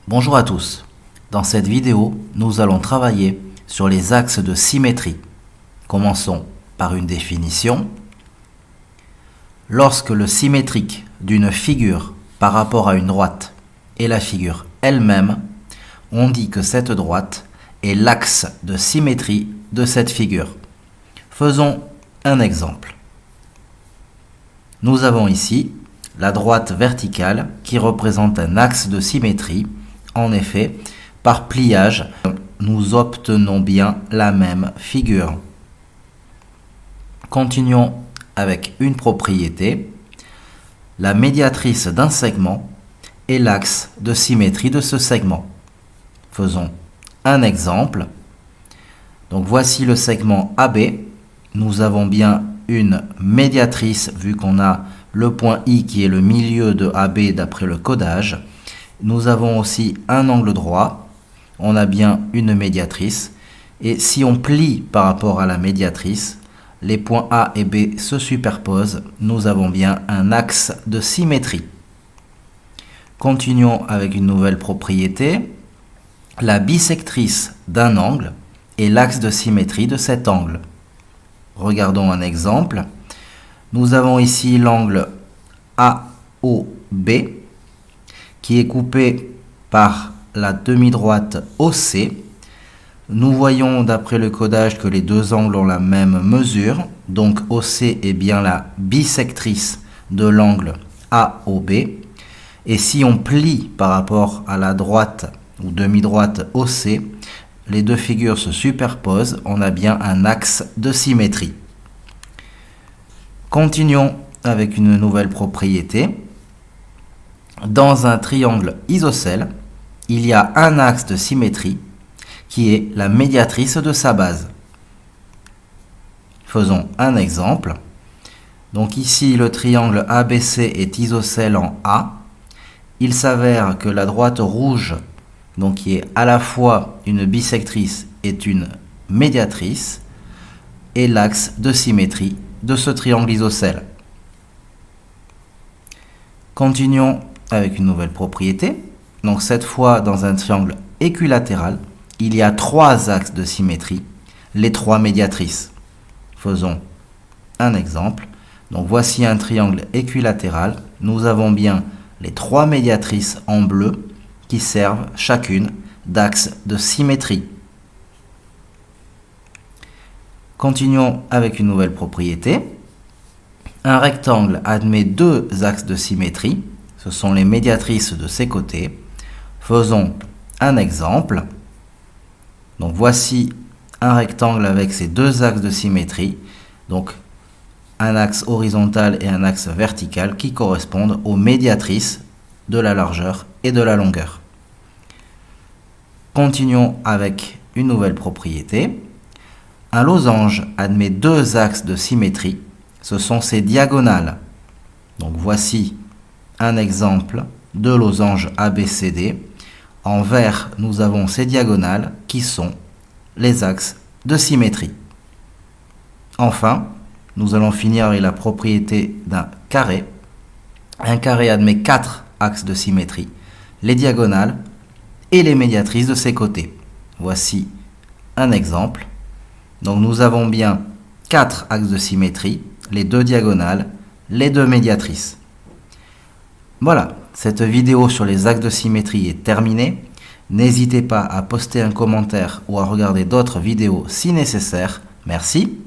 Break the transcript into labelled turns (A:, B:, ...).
A: Bonjour à tous. Dans cette vidéo, nous allons travailler sur les axes de symétrie. Commençons par une définition. Lorsque le symétrique d'une figure par rapport à une droite est la figure elle-même, on dit que cette droite est l'axe de symétrie de cette figure. Faisons un exemple. Nous avons ici la droite verticale qui représente un axe de symétrie. En effet, par pliage, nous obtenons bien la même figure. Continuons avec une propriété. La médiatrice d'un segment est l'axe de symétrie de ce segment. Faisons un exemple. Donc voici le segment AB. Nous avons bien une médiatrice vu qu'on a le point I qui est le milieu de AB d'après le codage. Nous avons aussi un angle droit, on a bien une médiatrice, et si on plie par rapport à la médiatrice, les points A et B se superposent, nous avons bien un axe de symétrie. Continuons avec une nouvelle propriété. La bisectrice d'un angle est l'axe de symétrie de cet angle. Regardons un exemple. Nous avons ici l'angle AOB, qui est coupé par la demi-droite OC. Nous voyons d'après le codage que les deux angles ont la même mesure, donc OC est bien la bisectrice de l'angle AOB. Et si on plie par rapport à la droite ou demi-droite OC, les deux figures se superposent, on a bien un axe de symétrie. Continuons avec une nouvelle propriété. Dans un triangle isocèle, il y a un axe de symétrie qui est la médiatrice de sa base. Faisons un exemple. Donc ici, le triangle ABC est isocèle en A. Il s'avère que la droite rouge, donc qui est à la fois une bisectrice et une médiatrice, est l'axe de symétrie de ce triangle isocèle. Continuons avec une nouvelle propriété. Donc cette fois, dans un triangle équilatéral, il y a trois axes de symétrie, les trois médiatrices. Faisons un exemple. Donc voici un triangle équilatéral. Nous avons bien les trois médiatrices en bleu qui servent chacune d'axe de symétrie. Continuons avec une nouvelle propriété. Un rectangle admet deux axes de symétrie. Ce sont les médiatrices de ses côtés. Faisons un exemple. Donc voici un rectangle avec ses deux axes de symétrie. Donc un axe horizontal et un axe vertical qui correspondent aux médiatrices de la largeur et de la longueur. Continuons avec une nouvelle propriété. Un losange admet deux axes de symétrie. Ce sont ses diagonales. Donc voici un exemple de losange ABCD. En vert, nous avons ces diagonales qui sont les axes de symétrie. Enfin, nous allons finir avec la propriété d'un carré. Un carré admet quatre axes de symétrie, les diagonales et les médiatrices de ses côtés. Voici un exemple. Donc nous avons bien quatre axes de symétrie, les deux diagonales, les deux médiatrices. Voilà, cette vidéo sur les axes de symétrie est terminée. N'hésitez pas à poster un commentaire ou à regarder d'autres vidéos si nécessaire. Merci.